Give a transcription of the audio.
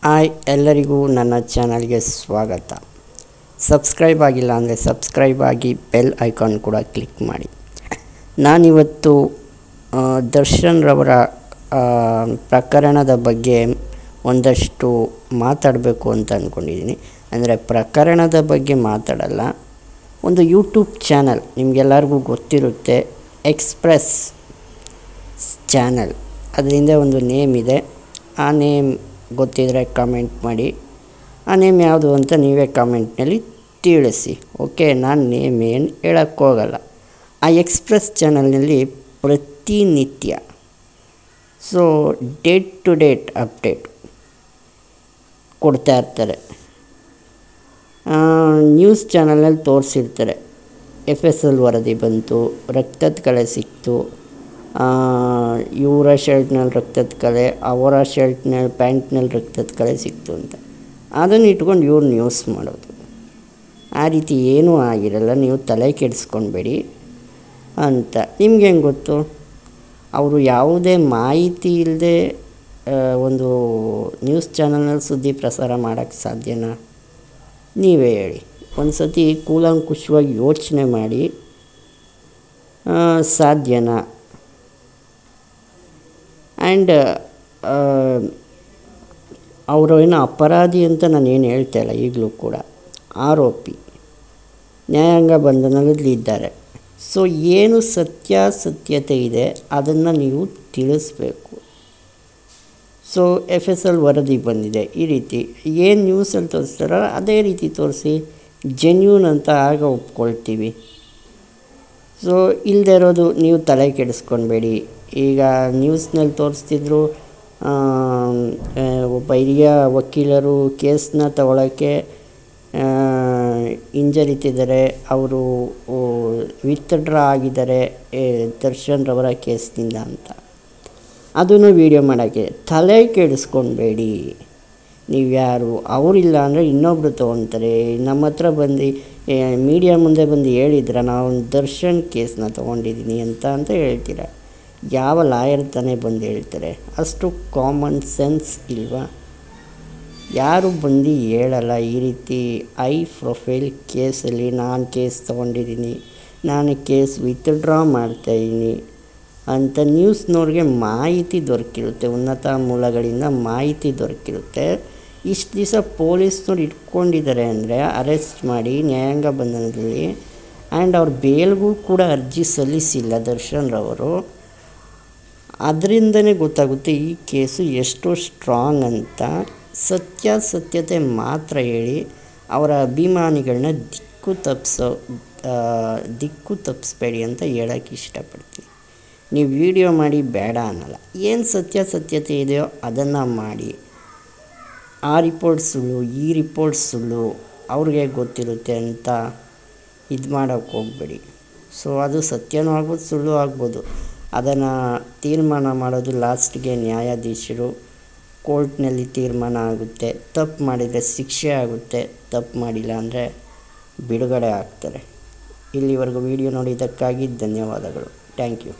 Hi ಎಲ್ಲರಿಗೂ ನನ್ನ ಚಾನಲ್ಗೆ ಸ್ವಾಗತ. ಸಬ್ಸ್ಕ್ರೈಬ್ ಆಗಿಲ್ಲ ಅಂದರೆ ಸಬ್ಸ್ಕ್ರೈಬ್ ಆಗಿ ಬೆಲ್ ಐಕಾನ್ ಕೂಡ ಕ್ಲಿಕ್ ಮಾಡಿ. ನಾನಿವತ್ತು ದರ್ಶನ್ ರವರ ಪ್ರಕರಣದ ಬಗ್ಗೆ ಒಂದಷ್ಟು ಮಾತಾಡಬೇಕು ಅಂತ ಅಂದ್ಕೊಂಡಿದ್ದೀನಿ. ಅಂದರೆ ಪ್ರಕರಣದ ಬಗ್ಗೆ ಮಾತಾಡಲ್ಲ, ಒಂದು ಯೂಟ್ಯೂಬ್ ಚಾನಲ್ ನಿಮಗೆಲ್ಲರಿಗೂ ಗೊತ್ತಿರುತ್ತೆ, ಎಕ್ಸ್ಪ್ರೆಸ್ ಚಾನಲ್. ಅದರಿಂದ ಒಂದು ನೇಮ್ ಇದೆ, ಆ ನೇಮ್ ಗೊತ್ತಿದ್ದರೆ ಕಮೆಂಟ್ ಮಾಡಿ. ಆ ನೇಮ್ ಯಾವುದು ಅಂತ ನೀವೇ ಕಮೆಂಟ್ನಲ್ಲಿ ತಿಳಿಸಿ. ಓಕೆ, ನಾನು ನೇಮ್ ಏನು ಹೇಳೋಕ್ಕೋಗಲ್ಲ. ಆ ಎಕ್ಸ್ಪ್ರೆಸ್ ಚಾನಲ್ನಲ್ಲಿ ಪ್ರತಿನಿತ್ಯ ಡೇಟ್ ಟು ಡೇಟ್ ಅಪ್ಡೇಟ್ ಕೊಡ್ತಾ ಇರ್ತಾರೆ. ನ್ಯೂಸ್ ಚಾನಲ್ನಲ್ಲಿ ತೋರಿಸಿರ್ತಾರೆ, FSL ವರದಿ ಬಂತು, ರಕ್ತದ ಕಲೆ ಸಿಕ್ತು, ಇವರ ಶರ್ಟ್ನಲ್ಲಿ ರಕ್ತದ ಕಲೆ, ಅವರ ಶರ್ಟ್ನಲ್ಲಿ ಪ್ಯಾಂಟ್ನಲ್ಲಿ ರಕ್ತದ ಕಲೆ ಸಿಕ್ತು ಅಂತ. ಅದನ್ನು ಇಟ್ಕೊಂಡು ಇವ್ರು ನ್ಯೂಸ್ ಮಾಡೋದು. ಆ ರೀತಿ ಏನೂ ಆಗಿರಲ್ಲ, ನೀವು ತಲೆ ಕೆಡಿಸ್ಕೊಬೇಡಿ ಅಂತ. ನಿಮ್ಗೆ ಹೆಂಗೆ ಗೊತ್ತು? ಅವರು ಯಾವುದೇ ಮಾಹಿತಿ ಇಲ್ಲದೆ ಒಂದು ನ್ಯೂಸ್ ಚಾನಲ್ನಲ್ಲಿ ಸುದ್ದಿ ಪ್ರಸಾರ ಮಾಡೋಕ್ಕೆ ಸಾಧ್ಯನಾ? ನೀವೇ ಹೇಳಿ. ಒಂದು ಸತಿ ಕೂಲಂಕುಷವಾಗಿ ಯೋಚನೆ ಮಾಡಿ, ಸಾಧ್ಯನಾ? ಆ್ಯಂಡ್ ಅವರು ಏನೋ ಅಪರಾಧಿ ಅಂತ ನಾನು ಏನು ಹೇಳ್ತಾ ಇಲ್ಲ, ಈಗಲೂ ಕೂಡ ಆರೋಪಿ, ನ್ಯಾಯಾಂಗ ಬಂಧನದಲ್ಲಿದ್ದಾರೆ. ಸೊ ಏನು ಸತ್ಯಾಸತ್ಯತೆ ಇದೆ ಅದನ್ನು ನೀವು ತಿಳಿಸ್ಬೇಕು. ಸೊ FSL ವರದಿ ಬಂದಿದೆ, ಈ ರೀತಿ ಏನು ನ್ಯೂಸಲ್ಲಿ ತೋರಿಸ್ತಾರೋ ಅದೇ ರೀತಿ ತೋರಿಸಿ, ಜೆನ್ಯೂನ್ ಅಂತ ಆಗ ಒಪ್ಕೊಳ್ತೀವಿ. ಸೊ ಇಲ್ಲದೆ ಇರೋದು ನೀವು ತಲೆ ಕೆಡಿಸ್ಕೊಬೇಡಿ. ಈಗ ನ್ಯೂಸ್ನಲ್ಲಿ ತೋರಿಸ್ತಿದ್ರು, ಒಬ್ಬ ಹಿರಿಯ ವಕೀಲರು ಕೇಸನ್ನ ತಗೊಳ್ಳೋಕ್ಕೆ ಹಿಂಜರಿತಿದ್ದಾರೆ, ಅವರು ವಿತ್ಡ್ರಾ ಆಗಿದ್ದಾರೆ ದರ್ಶನ್ ರವರ ಕೇಸ್ನಿಂದ ಅಂತ. ಅದನ್ನು ವೀಡಿಯೋ ಮಾಡೋಕ್ಕೆ ತಲೆ ಕೆಡಿಸ್ಕೊಬೇಡಿ. ನೀವು ಯಾರು? ಅವರಿಲ್ಲ ಅಂದರೆ ಇನ್ನೊಬ್ಬರು ತೊಗೊತಾರೆ. ನಮ್ಮ ಹತ್ರ ಬಂದು ಮೀಡಿಯಾ ಮುಂದೆ ಬಂದು ಹೇಳಿದ್ರೆ ನಾವು ದರ್ಶನ್ ಕೇಸನ್ನ ತೊಗೊಂಡಿದ್ದೀನಿ ಅಂತ ಹೇಳ್ತೀರ. ಯಾವ ಲಾಯರ್ ತಾನೇ ಬಂದು ಹೇಳ್ತಾರೆ? ಅಷ್ಟು ಕಾಮನ್ ಸೆನ್ಸ್ ಇಲ್ವಾ? ಯಾರು ಬಂದು ಹೇಳಲ್ಲ ಈ ರೀತಿ ಹೈ ಪ್ರೊಫೈಲ್ ಕೇಸಲ್ಲಿ ನಾನು ಕೇಸ್ ತೊಗೊಂಡಿದ್ದೀನಿ, ನಾನು ಕೇಸ್ ವಿತ್ಡ್ರಾ ಮಾಡ್ತಾಯಿದ್ದೀನಿ ಅಂತ ನ್ಯೂಸ್ನವ್ರಿಗೆ ಮಾಹಿತಿ ದೊರಕಿರುತ್ತೆ, ಉನ್ನತ ಮೂಲಗಳಿಂದ ಮಾಹಿತಿ ದೊರಕಿರುತ್ತೆ. ಇಷ್ಟು ದಿವಸ ಪೊಲೀಸ್ನವ್ರು ಇಟ್ಕೊಂಡಿದ್ದಾರೆ ಅಂದರೆ ಅರೆಸ್ಟ್ ಮಾಡಿ ನ್ಯಾಯಾಂಗ ಬಂಧನದಲ್ಲಿ, ಆ್ಯಂಡ್ ಅವ್ರ ಬೇಲ್ಗೂ ಕೂಡ ಅರ್ಜಿ ಸಲ್ಲಿಸಿಲ್ಲ ದರ್ಶನ್ ರವರು. ಅದರಿಂದನೇ ಗೊತ್ತಾಗುತ್ತೆ ಈ ಕೇಸು ಎಷ್ಟು ಸ್ಟ್ರಾಂಗ್ ಅಂತ. ಸತ್ಯಾಸತ್ಯತೆ ಮಾತ್ರ ಹೇಳಿ ಅವರ ಅಭಿಮಾನಿಗಳನ್ನ ದಿಕ್ಕು ತಪ್ಪಿಸ್ಬೇಡಿ ಅಂತ ಹೇಳೋಕ್ಕೆ ಇಷ್ಟಪಡ್ತೀನಿ. ನೀವು ವಿಡಿಯೋ ಮಾಡಿ ಬೇಡ ಅನ್ನಲ್ಲ, ಏನು ಸತ್ಯಾಸತ್ಯತೆ ಇದೆಯೋ ಅದನ್ನು ಮಾಡಿ. ಆ ರಿಪೋರ್ಟ್ ಸುಳ್ಳು, ಈ ರಿಪೋರ್ಟ್ ಸುಳ್ಳು, ಅವ್ರಿಗೆ ಗೊತ್ತಿರುತ್ತೆ ಅಂತ ಇದು ಮಾಡೋಕ್ಕೆ ಹೋಗಬೇಡಿ. ಸೊ ಅದು ಸತ್ಯನೂ ಆಗ್ಬೋದು, ಸುಳ್ಳು ಆಗ್ಬೋದು. ಅದನ್ನು ತೀರ್ಮಾನ ಮಾಡೋದು ಲಾಸ್ಟ್ಗೆ ನ್ಯಾಯಾಧೀಶರು. ಕೋರ್ಟ್ನಲ್ಲಿ ತೀರ್ಮಾನ ಆಗುತ್ತೆ. ತಪ್ಪು ಮಾಡಿದರೆ ಶಿಕ್ಷೆ ಆಗುತ್ತೆ, ತಪ್ಪು ಮಾಡಿಲ್ಲ ಅಂದರೆ ಬಿಡುಗಡೆ ಆಗ್ತಾರೆ. ಇಲ್ಲಿವರೆಗೂ ವಿಡಿಯೋ ನೋಡಿದ್ದಕ್ಕಾಗಿ ಧನ್ಯವಾದಗಳು. Thank you.